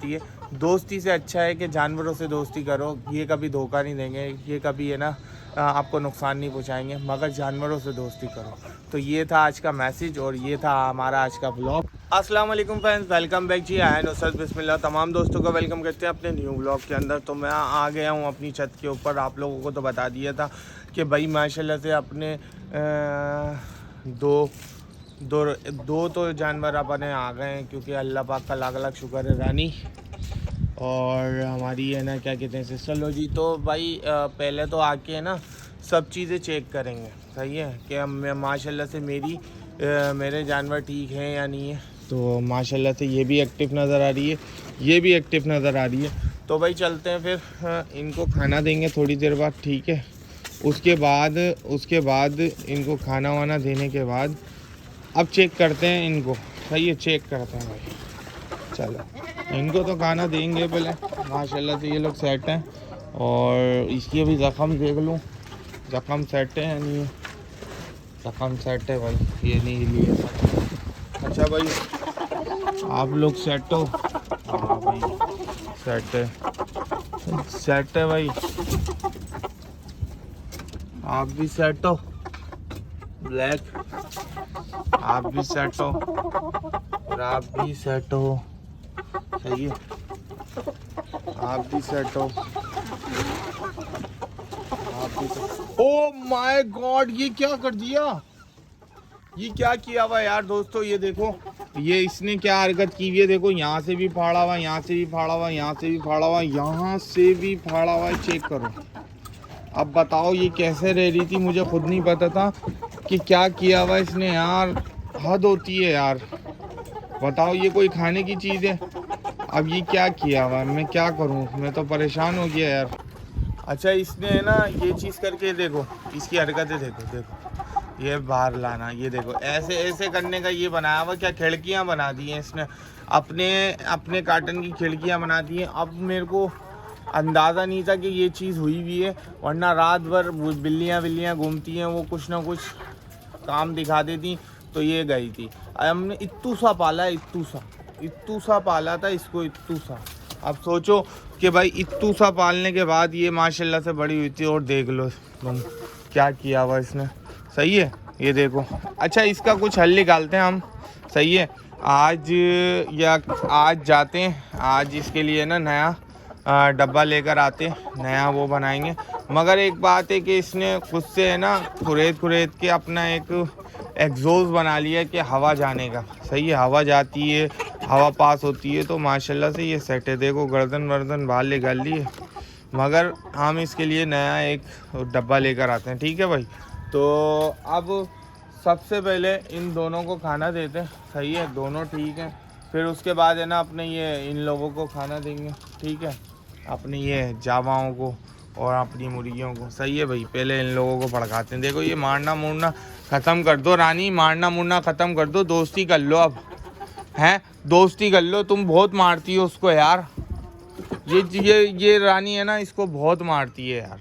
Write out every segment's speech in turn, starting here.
है। दोस्ती से अच्छा है कि जानवरों से दोस्ती करो। ये कभी धोखा नहीं देंगे, ये कभी है ना आपको नुकसान नहीं पहुंचाएंगे, मगर जानवरों से दोस्ती करो। तो ये था आज का मैसेज और ये था हमारा आज का ब्लॉग। अस्सलाम वालेकुम फ्रेंड्स, वेलकम बैक जी। आए नुसरत बिस्मिल्लाह। तमाम दोस्तों को वेलकम करते हैं अपने न्यू ब्लॉग के अंदर। तो मैं आ गया हूँ अपनी छत के ऊपर। आप लोगों को तो बता दिया था कि भाई माशाल्लाह से अपने दो तो जानवर अपने आ गए हैं, क्योंकि अल्लाह पाक का लाख लाख शुक्र है। रानी और हमारी है ना क्या कहते हैं सिस्टर लो जी। तो भाई पहले तो आके है ना सब चीज़ें चेक करेंगे, सही है कि माशाल्लाह से मेरे जानवर ठीक हैं या नहीं है। तो माशाल्लाह से ये भी एक्टिव नज़र आ रही है, ये भी एक्टिव नज़र आ रही है। तो भाई चलते हैं फिर इनको खाना देंगे थोड़ी देर बाद, ठीक है। उसके बाद इनको खाना वाना देने के बाद अब चेक करते हैं इनको, सही है, चेक करते हैं भाई। चलो इनको तो खाना देंगे पहले। माशाल्लाह से ये लोग सेट हैं। और इसकी अभी ज़ख़म देख लूँ, ज़ख़म सेट है या नहीं है। ज़ख़म सेट है भाई, ये नहीं लिए। अच्छा भाई आप लोग सेट हो? हाँ भाई सेट है, सेट है भाई। आप भी सेट हो ब्लैक, आप भी सेट हो और आप भी सेट हो, सही है, आप भी सेट हो, आप भी सेट। ओ माय गॉड, ये क्या कर दिया, ये क्या किया हुआ यार दोस्तों। ये देखो, ये इसने क्या हरकत की हुई है। देखो यहाँ से भी फाड़ा हुआ, यहाँ से भी फाड़ा हुआ, यहाँ से भी फाड़ा हुआ, यहाँ से भी फाड़ा हुआ है। चेक करो। अब बताओ ये कैसे रह रही थी, मुझे खुद नहीं पता था कि क्या किया हुआ इसने यार। हद होती है यार, बताओ ये कोई खाने की चीज़ है। अब ये क्या किया हुआ, मैं क्या करूं, मैं तो परेशान हो गया यार। अच्छा इसने है ना ये चीज़ करके देखो, इसकी हरकतें देखो, देखो ये बाहर लाना, ये देखो ऐसे ऐसे करने का ये बनाया हुआ। क्या खिड़कियां बना दी हैं इसने, अपने कार्टन की खिड़कियां बना दी हैं। अब मेरे को अंदाज़ा नहीं था कि ये चीज़ हुई भी है, वरना रात भर बिल्लियाँ घूमती हैं, वो कुछ ना कुछ काम दिखा देती। तो ये गई थी। हमने इत्तू सा पाला है, इत्तू सा पाला था इसको, इत्तू सा। अब सोचो कि भाई इत्तू सा पालने के बाद ये माशाल्लाह से बड़ी हुई थी। और देख लो तुम क्या किया हुआ इसने, सही है, ये देखो। अच्छा इसका कुछ हल निकालते हैं हम, सही है। आज जाते हैं, आज इसके लिए ना नया डब्बा लेकर आते, नया वो बनाएंगे। मगर एक बात है कि इसने खुद से है ना खुरेद के अपना एक एग्जॉस्ट बना लिया कि हवा जाने का, सही है, हवा जाती है, हवा पास होती है। तो माशाल्लाह से ये सेट है। देखो गर्दन वर्दन बाहर निकाल लिए, मगर हम इसके लिए नया एक डब्बा लेकर आते हैं, ठीक है भाई। तो अब सबसे पहले इन दोनों को खाना देते हैं, सही है, दोनों ठीक हैं। फिर उसके बाद है ना अपने ये इन लोगों को खाना देंगे, ठीक है, अपने ये जावाओं को और अपनी मुर्गियों को, सही है भाई। पहले इन लोगों को भड़काते हैं। देखो ये मारना मुड़ना ख़त्म कर दो रानी, मारना मुड़ना ख़त्म कर दो, दोस्ती कर लो अब, हैं, दोस्ती कर लो। तुम बहुत मारती हो उसको यार, ये रानी है ना, इसको बहुत मारती है यार,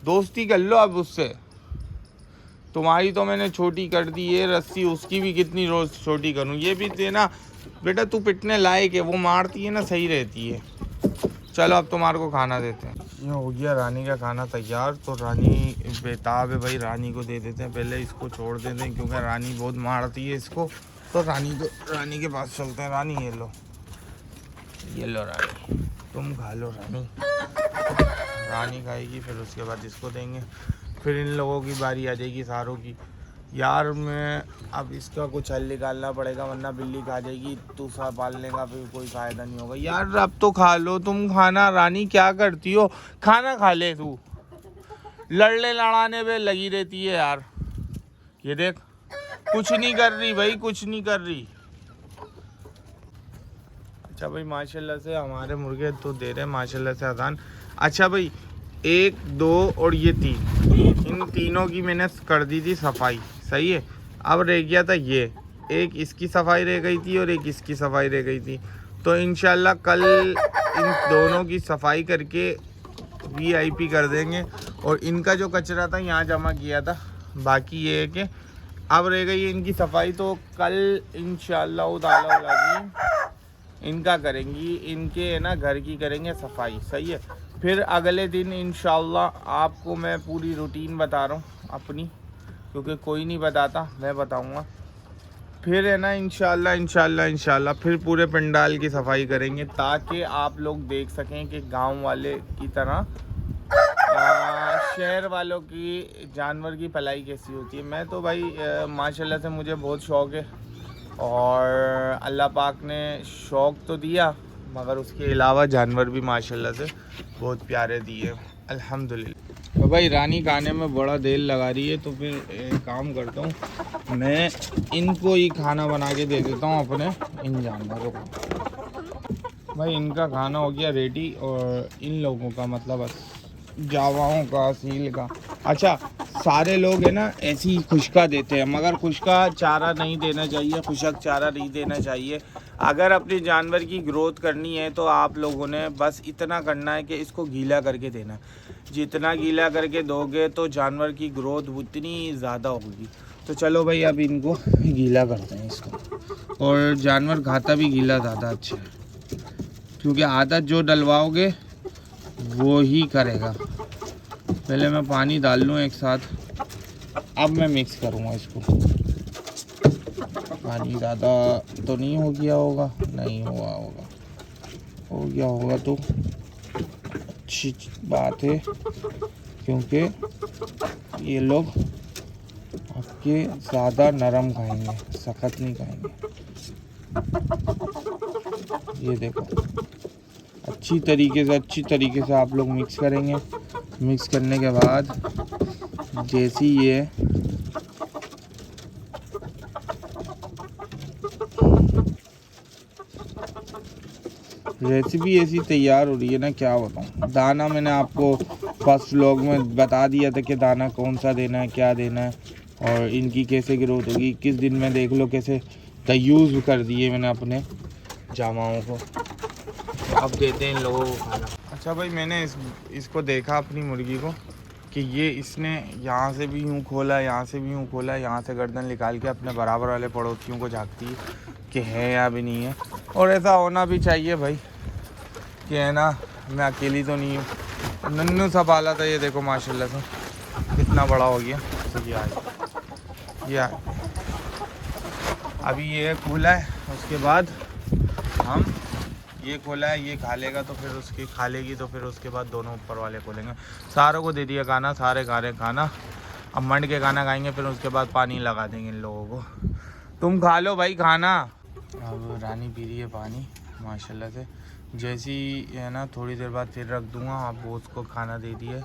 दोस्ती कर लो अब उससे। तुम्हारी तो मैंने छोटी कर दी ये रस्सी, उसकी भी कितनी रोज़ छोटी करूँ। ये भी देना बेटा, तू पिटने लायक है, वो मारती है ना सही रहती है। चलो अब तुम्हारे को खाना देते हैं। ये हो गया रानी का खाना तैयार। तो रानी बेताब है भाई, रानी को दे देते हैं। पहले इसको छोड़ देते हैं क्योंकि रानी बहुत मारती है इसको। तो रानी के पास चलते हैं। रानी ये लो रानी, तुम खा लो रानी। रानी खाएगी, फिर उसके बाद इसको देंगे, फिर इन लोगों की बारी आ जाएगी सारों की। यार मैं अब इसका कुछ हल निकालना पड़ेगा, वरना बिल्ली खा जाएगी। दूसरा पालने का फिर कोई फ़ायदा नहीं होगा यार। अब तो खा लो तुम खाना। रानी क्या करती हो, खाना खा ले तू, लड़ने लड़ाने पे लगी रहती है यार। ये देख कुछ नहीं कर रही भाई, कुछ नहीं कर रही। अच्छा भाई माशाल्लाह से हमारे मुर्गे तो दे रहे हैं माशाल्लाह से अजान। अच्छा भाई 1 2 और ये 3, इन तीनों की मैंने कर दी थी सफाई, सही है। अब रह गया था ये, एक इसकी सफाई रह गई थी और एक इसकी सफाई रह गई थी। तो इंशाल्लाह कल इन दोनों की सफाई करके VIP कर देंगे। और इनका जो कचरा था यहाँ जमा किया था। बाकी ये है कि अब रह गई इनकी सफाई, तो कल इंशाल्लाह ताला इनका करेंगी, इनके है ना घर की करेंगे सफाई, सही है। फिर अगले दिन इंशाल्लाह आपको मैं पूरी रूटीन बता रहा हूँ अपनी, क्योंकि कोई नहीं बताता, मैं बताऊँगा। फिर है ना इंशाल्लाह फिर पूरे पंडाल की सफाई करेंगे, ताकि आप लोग देख सकें कि गांव वाले की तरह शहर वालों की जानवर की पलाई कैसी होती है। मैं तो भाई माशाल्लाह से मुझे बहुत शौक़ है, और अल्लाह पाक ने शौक़ तो दिया, मगर उसके अलावा जानवर भी माशाल्लाह से बहुत प्यारे दिए, अल्हम्दुलिल्लाह। तो भाई रानी खाने में बड़ा देर लगा रही है, तो फिर एक काम करता हूँ, मैं इनको ही खाना बना के दे देता हूँ अपने इन जानवरों को। भाई इनका खाना हो गया रेडी, और इन लोगों का मतलब जावाओं का, सील का। अच्छा, सारे लोग है ना ऐसी ही खुशका देते हैं, मगर खुशका चारा नहीं देना चाहिए, खुशक चारा नहीं देना चाहिए। अगर अपने जानवर की ग्रोथ करनी है तो आप लोगों ने बस इतना करना है कि इसको गीला करके देना। जितना गीला करके दोगे तो जानवर की ग्रोथ उतनी ज़्यादा होगी। तो चलो भाई अब इनको गीला करते हैं इसको, और जानवर खाता भी गीला ज़्यादा अच्छा है, क्योंकि आदत जो डलवाओगे वो ही करेगा। पहले मैं पानी डाल लूँ एक साथ, अब मैं मिक्स करूँगा इसको। पानी ज़्यादा तो नहीं हो गया होगा, नहीं हुआ होगा, हो गया होगा तो अच्छी बात है, क्योंकि ये लोग आपके ज़्यादा नरम खाएंगे, सख्त नहीं खाएंगे। ये देखो अच्छी तरीके से आप लोग मिक्स करेंगे। मिक्स करने के बाद जैसी ये रेसिपी ऐसी तैयार हो रही है ना, क्या बताऊँ। दाना मैंने आपको फर्स्ट व्लॉग में बता दिया था कि दाना कौन सा देना है, क्या देना है, और इनकी कैसे ग्रोथ होगी। 21 दिन में देख लो कैसे तयूज़ कर दिए मैंने अपने जामाओं को। अब देते हैं इन लोगों को खाना। अच्छा भाई, मैंने इसको देखा अपनी मुर्गी को कि ये इसने यहाँ से भी यूँ खोला, यहाँ से भी यूँ खोला, यहाँ से गर्दन निकाल के अपने बराबर वाले पड़ोसियों को झाँकती है कि है या भी नहीं है। और ऐसा होना भी चाहिए भाई, कि है ना मैं अकेली तो नहीं हूँ। नन्नू सा पाला था, ये देखो माशाल्लाह से कितना बड़ा हो गया। तो ये आए अभी ये खोला है, उसके बाद हम ये खोला है, ये खा लेगा तो फिर उसकी खा लेगी, तो फिर उसके बाद दोनों ऊपर वाले खोलेंगे। सारों को दे दिया खाना, सारे खा रहे खाना। अब मंड के खाना खाएंगे, फिर उसके बाद पानी लगा देंगे इन लोगों को। तुम खा लो भाई खाना। अब रानी पी रही है पानी माशाल्लाह से। जैसी है ना थोड़ी देर बाद फिर रख दूँगा। अब वो उसको खाना दे दिए,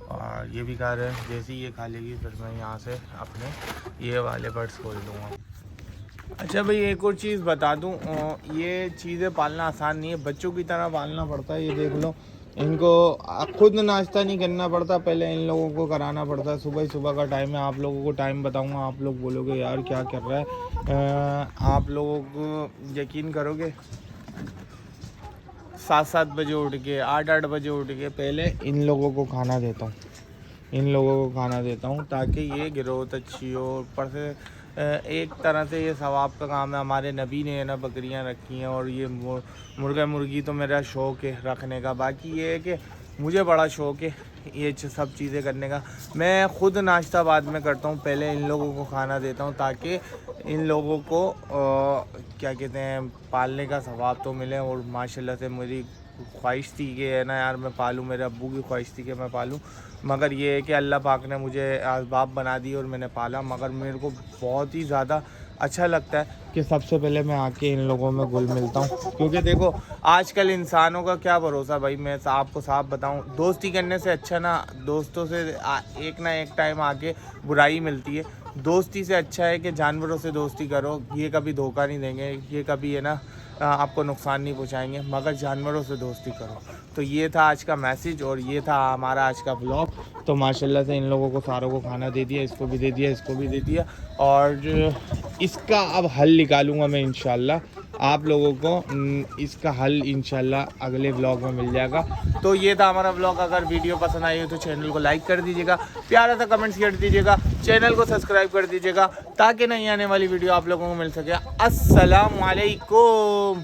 और ये भी खा रहे हैं। जैसे ही ये खा लेगी फिर मैं यहाँ से अपने ये वाले बर्ड्स खोल दूँगा। अच्छा भाई, एक और चीज़ बता दूं, ये चीज़ें पालना आसान नहीं है, बच्चों की तरह पालना पड़ता है। ये देख लो, इनको खुद नाश्ता नहीं करना पड़ता, पहले इन लोगों को कराना पड़ता है। सुबह का टाइम है, आप लोगों को टाइम बताऊंगा, आप लोग बोलोगे यार क्या कर रहा है। आप लोगों को यकीन करोगे 7 बजे उठ के, 8 बजे उठ के पहले इन लोगों को खाना देता हूँ, ताकि ये ग्रोथ अच्छी हो। ऊपर से एक तरह से ये सवाब का काम है। हमारे नबी ने ना बकरियां रखी हैं, और ये मुर्गा मुर्गी तो मेरा शौक़ है रखने का। बाकी ये है कि मुझे बड़ा शौक़ है ये सब चीज़ें करने का। मैं ख़ुद नाश्ता बाद में करता हूँ, पहले इन लोगों को खाना देता हूँ, ताकि इन लोगों को क्या कहते हैं पालने का सवाब तो मिले। और माशाल्लाह से मेरी ख्वाहिश थी कि है ना यार मैं पालूँ, मेरे अब्बू की ख्वाहिश थी कि मैं पालूँ, मगर ये है कि अल्लाह पाक ने मुझे असबाब बना दी और मैंने पाला। मगर मेरे को बहुत ही ज़्यादा अच्छा लगता है कि सबसे पहले मैं आके इन लोगों में घुल मिलता हूँ, क्योंकि देखो आजकल इंसानों का क्या भरोसा भाई। मैं आपको साफ बताऊँ, दोस्ती करने से अच्छा ना दोस्तों से एक ना एक टाइम आके बुराई मिलती है। दोस्ती से अच्छा है कि जानवरों से दोस्ती करो, ये कभी धोखा नहीं देंगे, ये कभी है ना आपको नुकसान नहीं पहुंचाएंगे, मगर जानवरों से दोस्ती करो। तो ये था आज का मैसेज, और ये था हमारा आज का व्लॉग। तो माशाल्लाह से इन लोगों को सारों को खाना दे दिया, इसको भी दे दिया, इसको भी दे दिया, और इसका अब हल निकालूंगा मैं इंशाल्लाह। आप लोगों को इसका हल इंशाल्लाह अगले व्लॉग में मिल जाएगा। तो ये था हमारा व्लॉग। अगर वीडियो पसंद आई हो तो चैनल को लाइक कर दीजिएगा, प्यारा सा कमेंट्स कर दीजिएगा, चैनल को सब्सक्राइब कर दीजिएगा, ताकि नई आने वाली वीडियो आप लोगों को मिल सके। अस्सलाम वालेकुम।